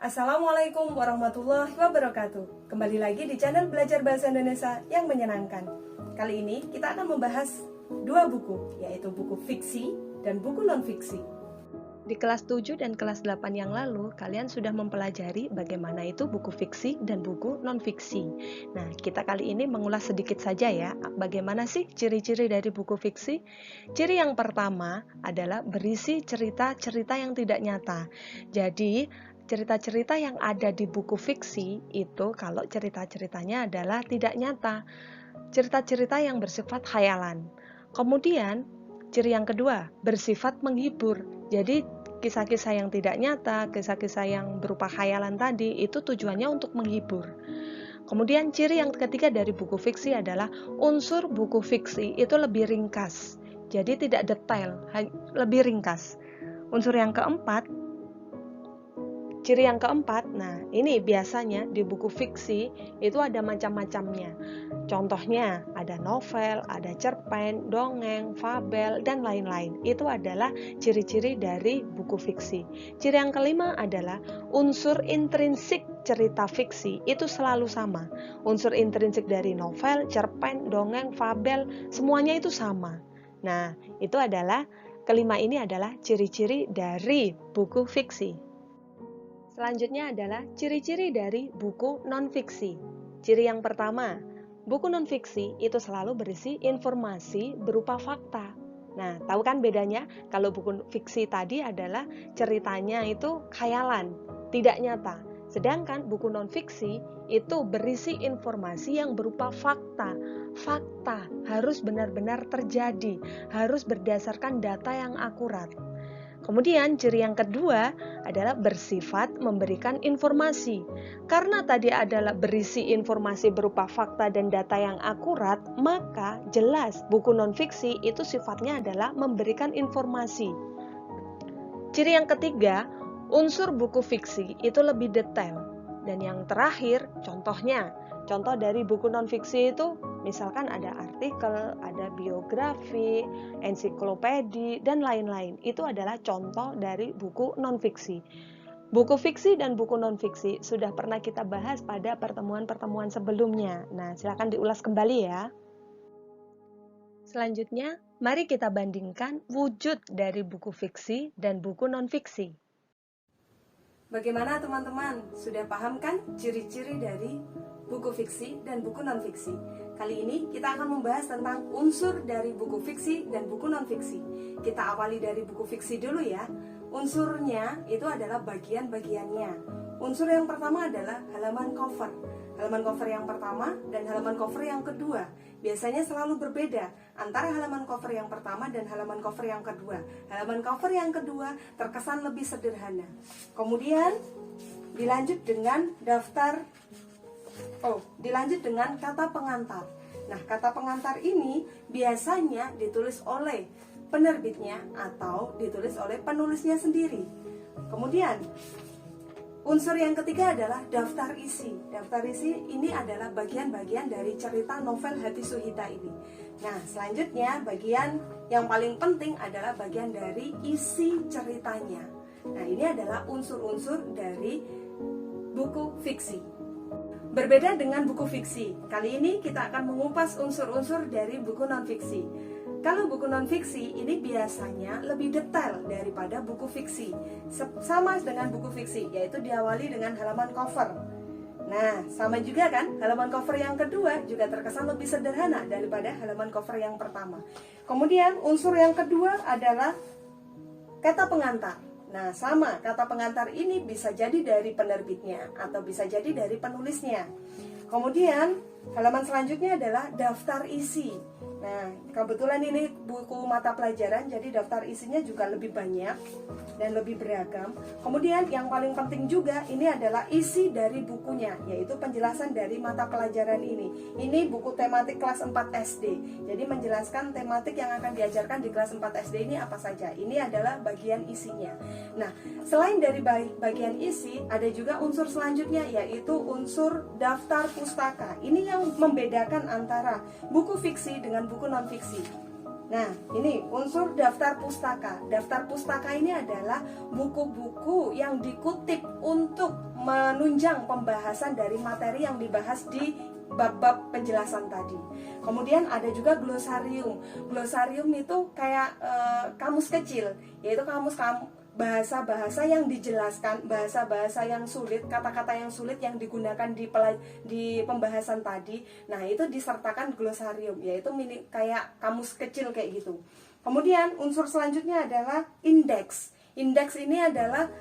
Assalamualaikum warahmatullahi wabarakatuh. Kembali lagi di channel Belajar Bahasa Indonesia yang menyenangkan. Kali ini kita akan membahas dua buku, yaitu buku fiksi dan buku non-fiksi. Di kelas 7 dan kelas 8 yang lalu, kalian sudah mempelajari bagaimana itu buku fiksi dan buku non-fiksi. Nah, kita kali ini mengulas sedikit saja ya, bagaimana sih ciri-ciri dari buku fiksi? Ciri yang pertama adalah berisi cerita-cerita yang tidak nyata. Jadi, cerita-cerita yang ada di buku fiksi itu kalau cerita-ceritanya adalah tidak nyata. Cerita-cerita yang bersifat khayalan. Kemudian, ciri yang kedua, bersifat menghibur. Jadi, kisah-kisah yang tidak nyata, kisah-kisah yang berupa khayalan tadi, itu tujuannya untuk menghibur. Kemudian, ciri yang ketiga dari buku fiksi adalah unsur buku fiksi itu lebih ringkas. Jadi, tidak detail, lebih ringkas. Ciri yang keempat, nah ini biasanya di buku fiksi itu ada macam-macamnya. Contohnya ada novel, ada cerpen, dongeng, fabel, dan lain-lain. Itu adalah ciri-ciri dari buku fiksi. Ciri yang kelima adalah unsur intrinsik cerita fiksi itu selalu sama. Unsur intrinsik dari novel, cerpen, dongeng, fabel, semuanya itu sama. Nah, itu adalah kelima ini adalah ciri-ciri dari buku fiksi. Selanjutnya adalah ciri-ciri dari buku non-fiksi. Ciri yang pertama, buku non-fiksi itu selalu berisi informasi berupa fakta. Nah, tahu kan bedanya? Kalau buku fiksi tadi adalah ceritanya itu khayalan, tidak nyata. Sedangkan buku non-fiksi itu berisi informasi yang berupa fakta. Fakta harus benar-benar terjadi, harus berdasarkan data yang akurat. Kemudian ciri yang kedua adalah bersifat memberikan informasi. Karena tadi adalah berisi informasi berupa fakta dan data yang akurat, maka jelas buku non-fiksi itu sifatnya adalah memberikan informasi. Ciri yang ketiga, unsur buku fiksi itu lebih detail. Dan yang terakhir, contoh dari buku non-fiksi itu misalkan ada artikel, ada biografi, ensiklopedi, dan lain-lain. Itu adalah contoh dari buku non-fiksi. Buku fiksi dan buku non-fiksi sudah pernah kita bahas pada pertemuan-pertemuan sebelumnya. Nah, silakan diulas kembali ya. Selanjutnya, mari kita bandingkan wujud dari buku fiksi dan buku non-fiksi. Bagaimana teman-teman? Sudah paham kan ciri-ciri dari buku fiksi dan buku non-fiksi? Kali ini kita akan membahas tentang unsur dari buku fiksi dan buku non-fiksi. Kita awali dari buku fiksi dulu ya. Unsurnya itu adalah bagian-bagiannya. Unsur yang pertama adalah halaman cover. Halaman cover yang pertama dan halaman cover yang kedua biasanya selalu berbeda antara halaman cover yang pertama dan halaman cover yang kedua. Halaman cover yang kedua terkesan lebih sederhana. Kemudian dilanjut dengan kata pengantar. Nah, kata pengantar ini biasanya ditulis oleh penerbitnya atau ditulis oleh penulisnya sendiri. Kemudian unsur yang ketiga adalah daftar isi. Daftar isi ini adalah bagian-bagian dari cerita novel Hati Suhita ini. Nah, selanjutnya bagian yang paling penting adalah bagian dari isi ceritanya. Nah, ini adalah unsur-unsur dari buku fiksi. Berbeda dengan buku fiksi, kali ini kita akan mengupas unsur-unsur dari buku non-fiksi. Kalau buku non-fiksi ini biasanya lebih detail daripada buku fiksi. Sama dengan buku fiksi, yaitu diawali dengan halaman cover. Nah, sama juga kan, halaman cover yang kedua juga terkesan lebih sederhana daripada halaman cover yang pertama. Kemudian unsur yang kedua adalah kata pengantar. Nah, sama, kata pengantar ini bisa jadi dari penerbitnya atau bisa jadi dari penulisnya. Kemudian halaman selanjutnya adalah daftar isi. Nah, kebetulan ini buku mata pelajaran, jadi daftar isinya juga lebih banyak dan lebih beragam. Kemudian yang paling penting juga ini adalah isi dari bukunya, yaitu penjelasan dari mata pelajaran ini. Ini buku tematik kelas 4 SD. Jadi menjelaskan tematik yang akan diajarkan di kelas 4 SD ini apa saja. Ini adalah bagian isinya. Nah, selain dari bagian isi, ada juga unsur selanjutnya, yaitu unsur daftar pustaka. Ini yang membedakan antara buku fiksi dengan buku non-fiksi. Nah, ini unsur daftar pustaka. Daftar pustaka ini adalah buku-buku yang dikutip untuk menunjang pembahasan dari materi yang dibahas di bab-bab penjelasan tadi. Kemudian ada juga glosarium. Glosarium itu kayak kamus kecil, yaitu kamus bahasa-bahasa yang dijelaskan, bahasa-bahasa yang sulit, kata-kata yang sulit yang digunakan di pembahasan tadi. Nah, itu disertakan glosarium, yaitu kayak kamus kecil kayak gitu. Kemudian unsur selanjutnya adalah indeks. Indeks ini adalah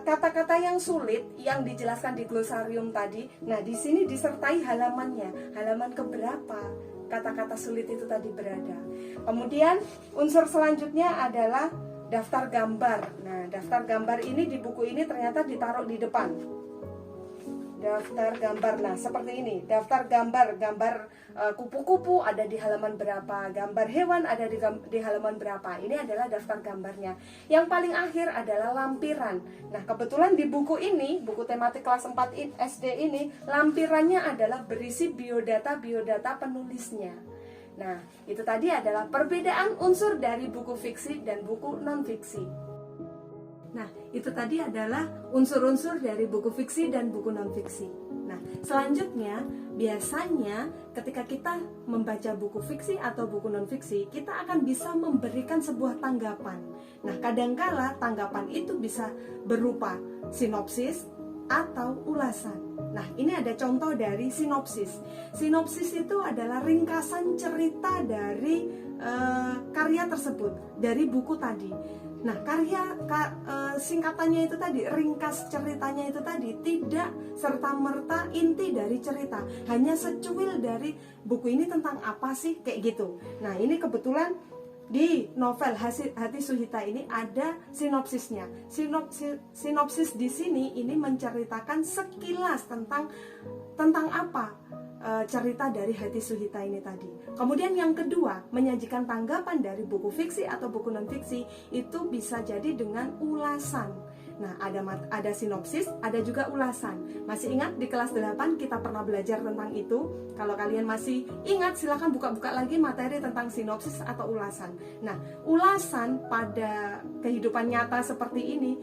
kata-kata yang sulit yang dijelaskan di glosarium tadi. Nah, di sini disertai halamannya, halaman keberapa kata-kata sulit itu tadi berada. Kemudian unsur selanjutnya adalah daftar gambar. Nah, daftar gambar ini di buku ini ternyata ditaruh di depan. Daftar gambar, nah seperti ini. Daftar gambar, kupu-kupu ada di halaman berapa, gambar hewan ada di halaman berapa. Ini adalah daftar gambarnya. Yang paling akhir adalah lampiran. Nah, kebetulan di buku ini, buku tematik kelas 4 SD ini, lampirannya adalah berisi biodata penulisnya. Nah, itu tadi adalah perbedaan unsur dari buku fiksi dan buku non-fiksi. Nah, itu tadi adalah unsur-unsur dari buku fiksi dan buku non-fiksi. Nah, selanjutnya, biasanya ketika kita membaca buku fiksi atau buku non-fiksi, kita akan bisa memberikan sebuah tanggapan. Nah, kadangkala tanggapan itu bisa berupa sinopsis atau ulasan. Nah, ini ada contoh dari sinopsis. Sinopsis itu adalah ringkasan cerita dari karya tersebut, dari buku tadi. Nah, singkatannya itu tadi, ringkas ceritanya itu tadi, tidak serta-merta inti dari cerita, hanya secuil dari buku ini tentang apa sih, kayak gitu. Nah, ini kebetulan di novel Hati Suhita ini ada sinopsisnya. Sinopsis di sini ini menceritakan sekilas tentang apa cerita dari Hati Suhita ini tadi. Kemudian yang kedua, menyajikan tanggapan dari buku fiksi atau buku non-fiksi itu bisa jadi dengan ulasan. Nah, ada sinopsis, ada juga ulasan. Masih ingat di kelas 8 kita pernah belajar tentang itu? Kalau kalian masih ingat, silakan buka-buka lagi materi tentang sinopsis atau ulasan. Nah, ulasan pada kehidupan nyata seperti ini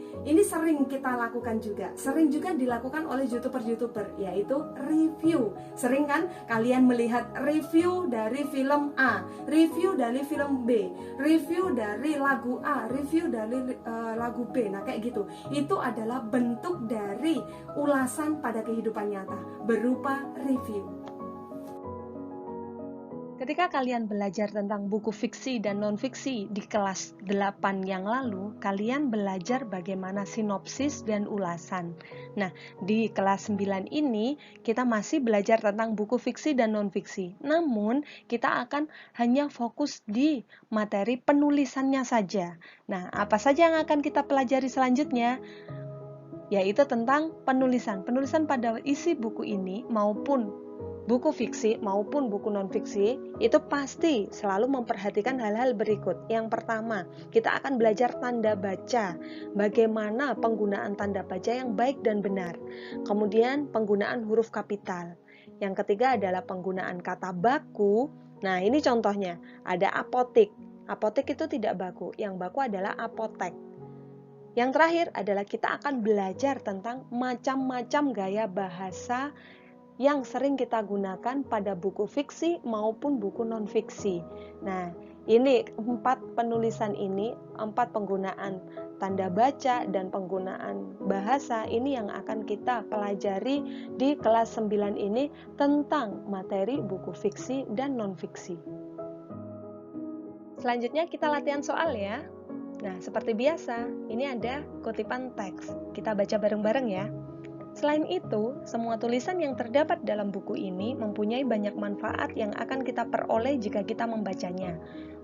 sering kita lakukan juga. Sering juga dilakukan oleh YouTuber, yaitu review. Sering kan kalian melihat review dari film A, review dari film B, review dari lagu A, review dari lagu B. Nah, kayak gitu. Itu adalah bentuk dari ulasan pada kehidupan nyata berupa review. Ketika kalian belajar tentang buku fiksi dan non-fiksi di kelas 8 yang lalu, kalian belajar bagaimana sinopsis dan ulasan. Nah, di kelas 9 ini kita masih belajar tentang buku fiksi dan non-fiksi. Namun, kita akan hanya fokus di materi penulisannya saja. Nah, apa saja yang akan kita pelajari selanjutnya? Yaitu tentang penulisan. Penulisan pada isi buku ini maupun buku fiksi maupun buku non-fiksi itu pasti selalu memperhatikan hal-hal berikut. Yang pertama, kita akan belajar tanda baca. Bagaimana penggunaan tanda baca yang baik dan benar. Kemudian penggunaan huruf kapital. Yang ketiga adalah penggunaan kata baku. Nah, ini contohnya. Ada apotik. Apotik itu tidak baku. Yang baku adalah apotek. Yang terakhir adalah kita akan belajar tentang macam-macam gaya bahasa yang sering kita gunakan pada buku fiksi maupun buku non-fiksi. Nah, ini 4 penulisan ini, 4 penggunaan tanda baca dan penggunaan bahasa ini yang akan kita pelajari di kelas 9 ini tentang materi buku fiksi dan non-fiksi. Selanjutnya kita latihan soal ya. Nah, seperti biasa, ini ada kutipan teks. Kita baca bareng-bareng ya. Selain itu, semua tulisan yang terdapat dalam buku ini mempunyai banyak manfaat yang akan kita peroleh jika kita membacanya.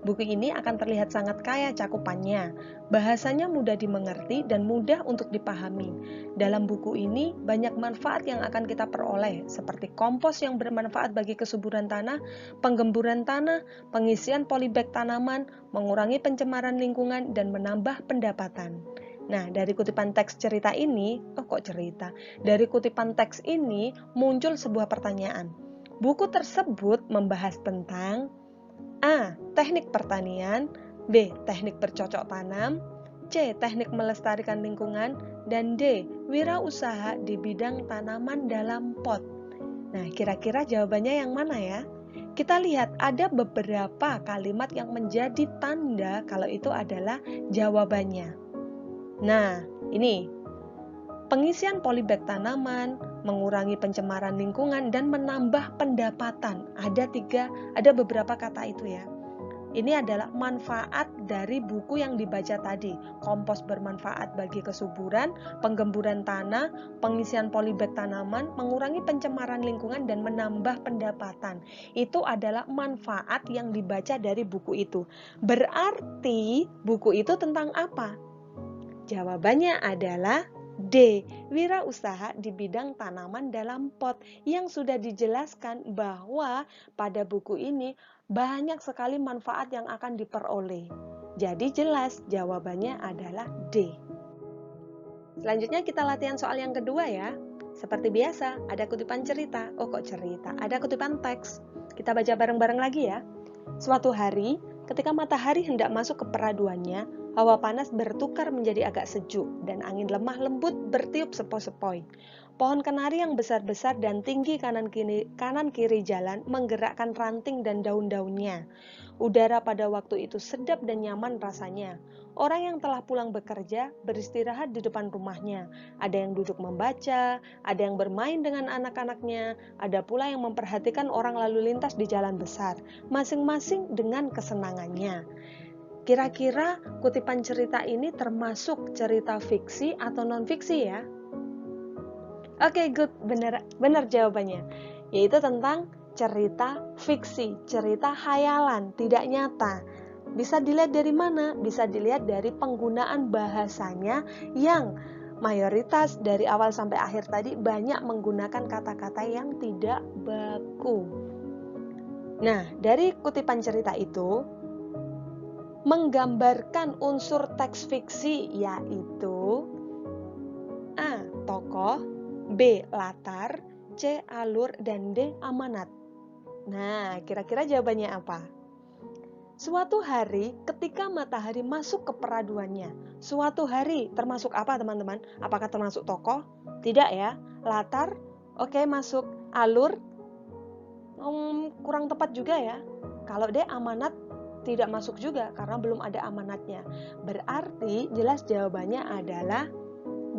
Buku ini akan terlihat sangat kaya cakupannya. Bahasanya mudah dimengerti dan mudah untuk dipahami. Dalam buku ini, banyak manfaat yang akan kita peroleh, seperti kompos yang bermanfaat bagi kesuburan tanah, penggemburan tanah, pengisian polybag tanaman, mengurangi pencemaran lingkungan, dan menambah pendapatan. Nah, dari kutipan teks cerita ini, dari kutipan teks ini muncul sebuah pertanyaan. Buku tersebut membahas tentang A. Teknik pertanian, B. Teknik bercocok tanam, C. Teknik melestarikan lingkungan, dan D. Wirausaha di bidang tanaman dalam pot. Nah, kira-kira jawabannya yang mana ya? Kita lihat ada beberapa kalimat yang menjadi tanda kalau itu adalah jawabannya. Nah, ini pengisian polybag tanaman, mengurangi pencemaran lingkungan, dan menambah pendapatan. Ada beberapa kata itu ya. Ini adalah manfaat dari buku yang dibaca tadi. Kompos bermanfaat bagi kesuburan, penggemburan tanah, pengisian polybag tanaman, mengurangi pencemaran lingkungan, dan menambah pendapatan. Itu adalah manfaat yang dibaca dari buku itu. Berarti buku itu tentang apa? Jawabannya adalah D. Wirausaha di bidang tanaman dalam pot, yang sudah dijelaskan bahwa pada buku ini banyak sekali manfaat yang akan diperoleh. Jadi jelas jawabannya adalah D. Selanjutnya kita latihan soal yang kedua ya. Seperti biasa, ada kutipan cerita. Oh kok cerita? Ada kutipan teks. Kita baca bareng-bareng lagi ya. Suatu hari, ketika matahari hendak masuk ke peraduannya, hawa panas bertukar menjadi agak sejuk dan angin lemah lembut bertiup sepoi-sepoi. Pohon kenari yang besar-besar dan tinggi kanan kiri jalan menggerakkan ranting dan daun-daunnya. Udara pada waktu itu sedap dan nyaman rasanya. Orang yang telah pulang bekerja beristirahat di depan rumahnya. Ada yang duduk membaca, ada yang bermain dengan anak-anaknya, ada pula yang memperhatikan orang lalu lintas di jalan besar, masing-masing dengan kesenangannya. Kira-kira kutipan cerita ini termasuk cerita fiksi atau non-fiksi ya? Oke, good. Benar jawabannya. Yaitu tentang cerita fiksi, cerita khayalan, tidak nyata. Bisa dilihat dari mana? Bisa dilihat dari penggunaan bahasanya yang mayoritas dari awal sampai akhir tadi banyak menggunakan kata-kata yang tidak baku. Nah, dari kutipan cerita itu menggambarkan unsur teks fiksi, yaitu A. Tokoh, B. Latar, C. Alur, dan D. Amanat. Nah, kira-kira jawabannya apa? Suatu hari ketika matahari masuk ke peraduannya. Suatu hari termasuk apa teman-teman? Apakah termasuk tokoh? Tidak ya. Latar? Oke, masuk. Alur? Kurang tepat juga ya. Kalau D. Amanat? Tidak masuk juga karena belum ada amanatnya. Berarti jelas jawabannya adalah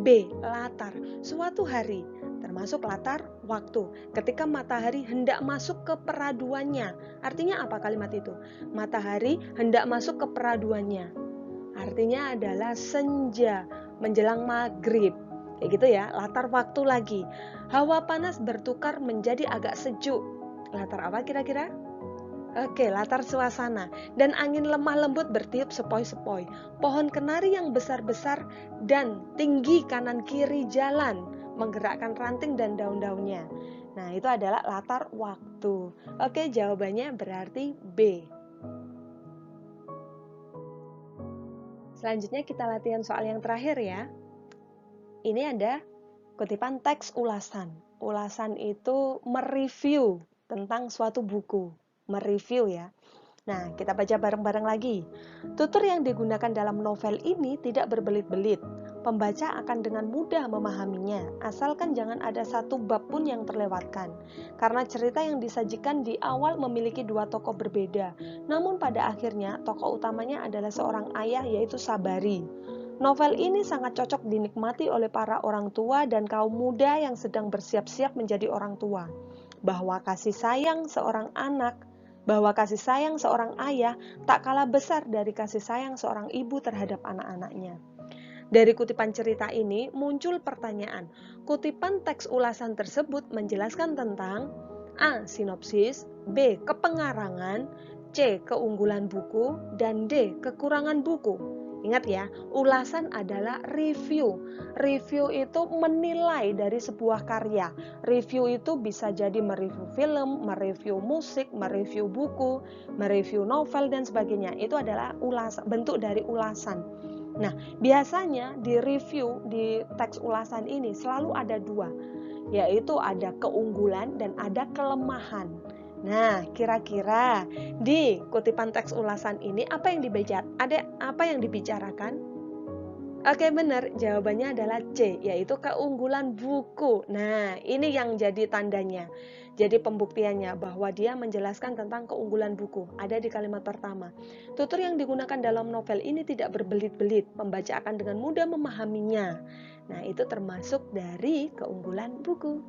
B. Latar. Suatu hari, termasuk latar waktu, ketika matahari hendak masuk ke peraduannya. Artinya apa kalimat itu? Matahari hendak masuk ke peraduannya. Artinya adalah senja, menjelang maghrib. Kayak gitu ya, latar waktu lagi. Hawa panas bertukar menjadi agak sejuk. Latar apa kira-kira? Oke, latar suasana. Dan angin lemah lembut bertiup sepoi-sepoi. Pohon kenari yang besar-besar dan tinggi kanan kiri jalan menggerakkan ranting dan daun-daunnya. Nah, itu adalah latar waktu. Oke, jawabannya berarti B. Selanjutnya kita latihan soal yang terakhir ya. Ini ada kutipan teks ulasan. Ulasan itu mereview tentang suatu buku. Mereview ya. Nah, kita baca bareng-bareng lagi. Tutur yang digunakan dalam novel ini tidak berbelit-belit. Pembaca akan dengan mudah memahaminya, asalkan jangan ada satu bab pun yang terlewatkan. Karena cerita yang disajikan di awal memiliki dua tokoh berbeda, namun pada akhirnya tokoh utamanya adalah seorang ayah yaitu Sabari. Novel ini sangat cocok dinikmati oleh para orang tua dan kaum muda yang sedang bersiap-siap menjadi orang tua. Bahwa kasih sayang seorang ayah tak kalah besar dari kasih sayang seorang ibu terhadap anak-anaknya. Dari kutipan cerita ini muncul pertanyaan. Kutipan teks ulasan tersebut menjelaskan tentang A. Sinopsis, B. Kepengarangan, C. Keunggulan buku, dan D. Kekurangan buku. Ingat ya, ulasan adalah review. Review itu menilai dari sebuah karya. Review itu bisa jadi mereview film, mereview musik, mereview buku, mereview novel, dan sebagainya. Itu adalah bentuk dari ulasan. Nah, biasanya di review di teks ulasan ini selalu ada dua, yaitu ada keunggulan dan ada kelemahan. Nah, kira-kira di kutipan teks ulasan ini apa yang dibicarakan? Oke, benar. Jawabannya adalah C, yaitu keunggulan buku. Nah, ini yang jadi tandanya. Jadi pembuktiannya bahwa dia menjelaskan tentang keunggulan buku. Ada di kalimat pertama. Tutur yang digunakan dalam novel ini tidak berbelit-belit. Pembaca akan dengan mudah memahaminya. Nah, itu termasuk dari keunggulan buku.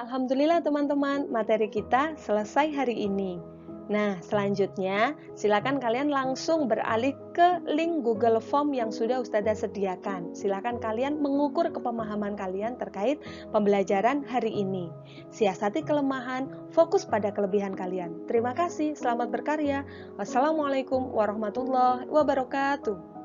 Alhamdulillah teman-teman, materi kita selesai hari ini. Nah, selanjutnya silakan kalian langsung beralih ke link Google Form yang sudah Ustazah sediakan. Silakan kalian mengukur kepemahaman kalian terkait pembelajaran hari ini. Siasati kelemahan, fokus pada kelebihan kalian. Terima kasih, selamat berkarya. Wassalamualaikum warahmatullahi wabarakatuh.